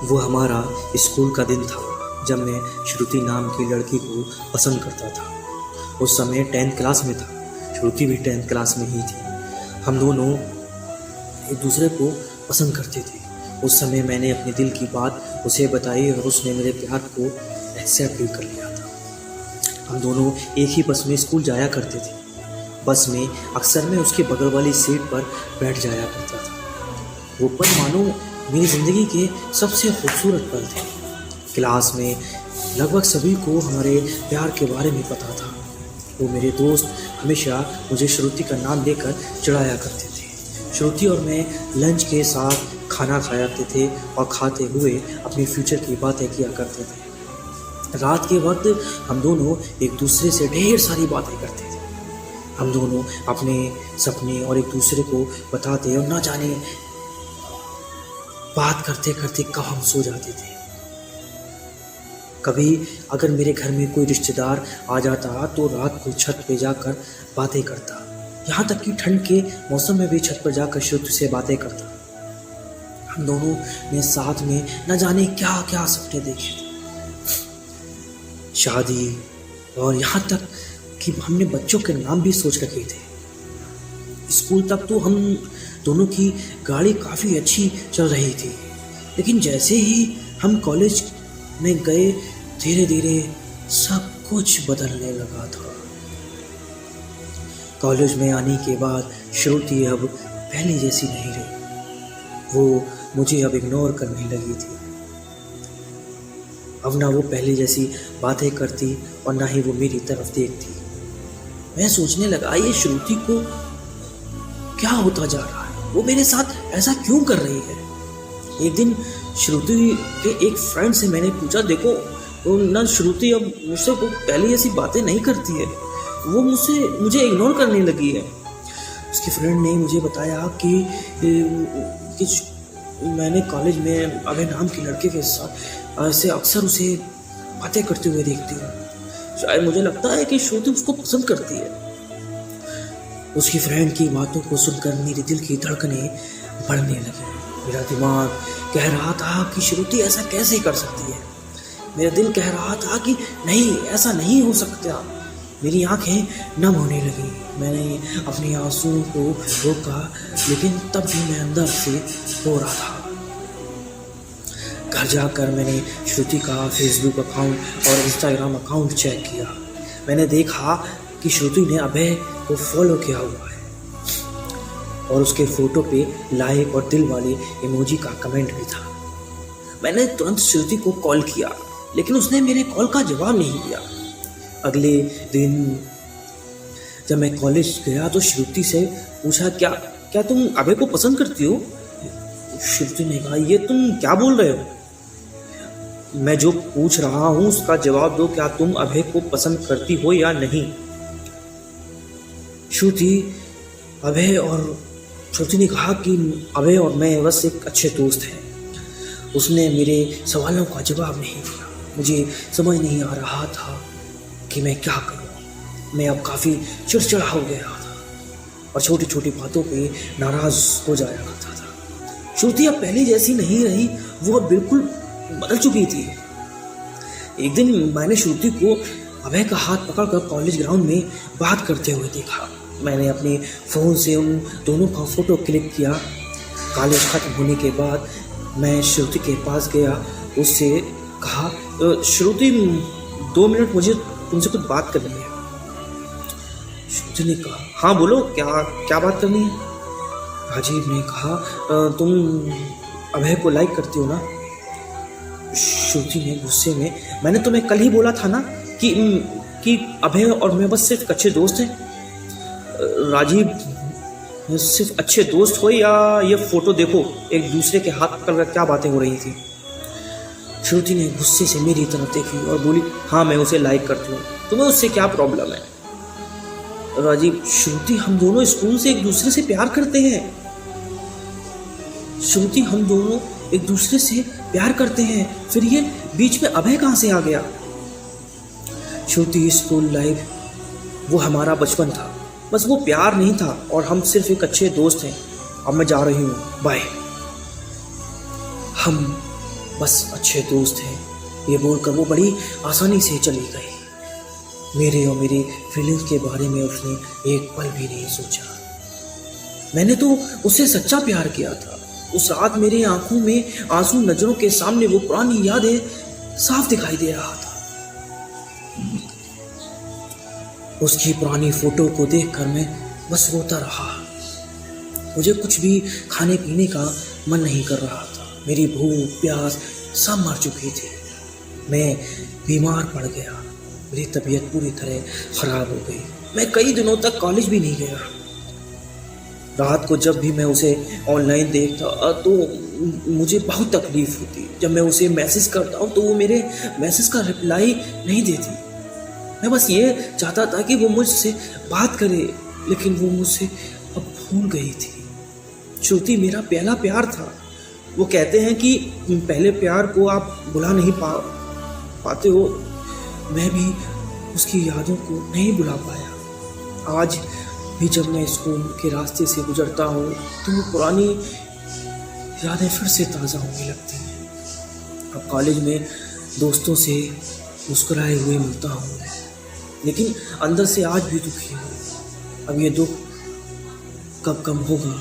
वो हमारा स्कूल का दिन था जब मैं श्रुति नाम की लड़की को पसंद करता था। उस समय 10th क्लास में था, श्रुति भी 10th क्लास में ही थी। हम दोनों एक दूसरे को पसंद करते थे। उस समय मैंने अपने दिल की बात उसे बताई और उसने मेरे प्यार को एक्सेप्ट भी कर लिया था। हम दोनों एक ही बस में स्कूल जाया करते थे। बस में अक्सर मैं उसके बगल वाली सीट पर बैठ जाया करता था। वो पल मानो मेरी ज़िंदगी के सबसे खूबसूरत पल थे। क्लास में लगभग सभी को हमारे प्यार के बारे में पता था। वो मेरे दोस्त हमेशा मुझे श्रुति का नाम देकर चिढ़ाया करते थे। श्रुति और मैं लंच के साथ खाना खाया करते थे और खाते हुए अपने फ्यूचर की बातें किया करते थे। रात के वक्त हम दोनों एक दूसरे से ढेर सारी बातें करते थे। हम दोनों अपने सपने और एक दूसरे को बताते और ना जाने बात करते करते कब हम सो जाते थे। कभी अगर मेरे घर में कोई रिश्तेदार आ जाता तो रात को छत पे जाकर बातें करता। यहाँ तक कि ठंड के मौसम में भी छत पर जाकर श्रुति से बातें करता। हम दोनों ने साथ में न जाने क्या क्या सपने देखे थे, शादी, और यहाँ तक कि हमने बच्चों के नाम भी सोच रखे थे। स्कूल तक तो हम दोनों की गाड़ी काफ़ी अच्छी चल रही थी, लेकिन जैसे ही हम कॉलेज में गए धीरे धीरे सब कुछ बदलने लगा था। कॉलेज में आने के बाद श्रुति अब पहले जैसी नहीं रही। वो मुझे अब इग्नोर करने लगी थी। अब ना वो पहले जैसी बातें करती और ना ही वो मेरी तरफ देखती। मैं सोचने लगा ये श्रुति को क्या होता जा रहा है, वो मेरे साथ ऐसा क्यों कर रही है। एक दिन श्रुति के एक फ्रेंड से मैंने पूछा, देखो ना श्रुति अब मुझसे वो पहले ऐसी बातें नहीं करती है, वो मुझे इग्नोर करने लगी है। उसके फ्रेंड ने मुझे बताया कि मैंने कॉलेज में अभय नाम की लड़के के साथ ऐसे अक्सर उसे बातें करते हुए देखती हूँ। शायद मुझे लगता है कि श्रुति उसको पसंद करती है। उसकी फ्रेंड की बातों को सुनकर मेरे दिल की धड़कनें बढ़ने लगी। मेरा दिमाग कह रहा था कि श्रुति ऐसा कैसे कर सकती है। मेरा दिल कह रहा था कि नहीं, ऐसा नहीं हो सकता। मेरी आंखें नम होने लगी। मैंने अपने आंसुओं को रोका, लेकिन तब भी मैं अंदर से रो रहा था। घर जाकर मैंने श्रुति का फेसबुक अकाउंट और इंस्टाग्राम अकाउंट चेक किया। मैंने देखा कि श्रुति ने अभय को फॉलो किया हुआ है और उसके फोटो पे लाइक और दिल वाले इमोजी का कमेंट भी था। मैंने तुरंत श्रुति को कॉल किया, लेकिन उसने मेरे कॉल का जवाब नहीं दिया। अगले दिन जब मैं कॉलेज गया तो श्रुति से पूछा, क्या तुम अभय को पसंद करती हो? श्रुति ने कहा, ये तुम क्या बोल रहे हो? मैं जो पूछ रहा हूँ उसका जवाब दो, क्या तुम अभय को पसंद करती हो या नहीं? श्रुति ने कहा कि अभय और मैं बस एक अच्छे दोस्त हैं। उसने मेरे सवालों का जवाब नहीं दिया। मुझे समझ नहीं आ रहा था कि मैं क्या करूं। मैं अब काफ़ी चिड़चिड़ा हो गया था और छोटी छोटी बातों पे नाराज़ हो जाया करता था। श्रुति अब पहले जैसी नहीं रही, वो अब बिल्कुल बदल चुकी थी। एक दिन मैंने श्रुति को अभय का हाथ पकड़कर कॉलेज ग्राउंड में बात करते हुए देखा। मैंने अपने फ़ोन से उन दोनों का फ़ोटो क्लिक किया। कॉलेज खत्म होने के बाद मैं श्रुति के पास गया, उससे कहा, श्रुति 2 मिनट मुझे तुमसे कुछ बात करनी है। श्रुति ने कहा, हाँ बोलो, क्या बात करनी है? राजीव ने कहा, तुम अभय को लाइक करती हो ना? श्रुति ने गुस्से में, मैंने तुम्हें कल ही बोला था ना कि अभय और मैं बस सिर्फ अच्छे दोस्त हैं। राजीव, सिर्फ अच्छे दोस्त हो या ये फोटो देखो, एक दूसरे के हाथ पकड़कर क्या बातें हो रही थी। श्रुति ने गुस्से से मेरी तरफ देखी और बोली, हाँ मैं उसे लाइक करती हूँ, तुम्हें उससे क्या प्रॉब्लम है? राजीव, श्रुति हम दोनों स्कूल से एक दूसरे से प्यार करते हैं। श्रुति हम दोनों एक दूसरे से प्यार करते हैं, फिर ये बीच में अभय कहाँ से आ गया? श्रुति, स्कूल लाइफ वो हमारा बचपन था, बस वो प्यार नहीं था और हम सिर्फ एक अच्छे दोस्त हैं। अब मैं जा रही हूँ, बाय। हम बस अच्छे दोस्त हैं, ये बोलकर वो बड़ी आसानी से चली गई। मेरे और मेरी फीलिंग्स के बारे में उसने एक पल भी नहीं सोचा। मैंने तो उससे सच्चा प्यार किया था। उस रात मेरी आंखों में आंसू, नजरों के सामने वो पुरानी यादें साफ दिखाई दे रहा था। उसकी पुरानी फोटो को देखकर मैं बस रोता रहा। मुझे कुछ भी खाने पीने का मन नहीं कर रहा था। मेरी भूख प्यास सब मर चुकी थी। मैं बीमार पड़ गया। मेरी तबीयत पूरी तरह खराब हो गई। मैं कई दिनों तक कॉलेज भी नहीं गया। रात को जब भी मैं उसे ऑनलाइन देखता तो मुझे बहुत तकलीफ होती। जब मैं उसे मैसेज करता हूँ तो वो मेरे मैसेज का रिप्लाई नहीं देती। मैं बस ये चाहता था कि वो मुझसे बात करे, लेकिन वो मुझसे अब भूल गई थी। श्रुति मेरा पहला प्यार था। वो कहते हैं कि पहले प्यार को आप भुला नहीं पाते हो। मैं भी उसकी यादों को नहीं भुला पाया। आज भी जब मैं स्कूल के रास्ते से गुजरता हूँ तो वो पुरानी यादें फिर से ताज़ा होने लगती हैं। अब कॉलेज में दोस्तों से मुस्कुराए हुए मिलता हूँ, लेकिन अंदर से आज भी दुखी हूँ। अब ये दुख कब कम होगा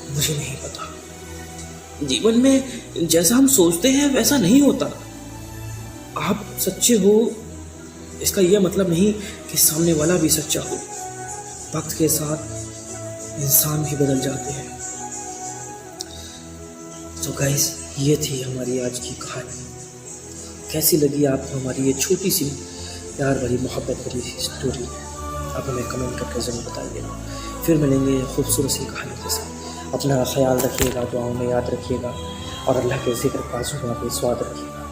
मुझे नहीं पता। जीवन में जैसा हम सोचते हैं वैसा नहीं होता। आप सच्चे हो इसका यह मतलब नहीं कि सामने वाला भी सच्चा हो। वक्त के साथ इंसान भी बदल जाते हैं। तो गाइस, ये थी हमारी आज की कहानी। कैसी लगी आपको हमारी ये छोटी सी प्यार भरी मोहब्बत भरी स्टोरी? आप हमें कमेंट करके ज़रूर बताइएगा। फिर मिलेंगे खूबसूरत सी कहानी के साथ। अपना ख्याल रखिएगा, दुआओं में याद रखिएगा और अल्लाह के ज़िक्र का जुबान पे स्वाद रखिएगा।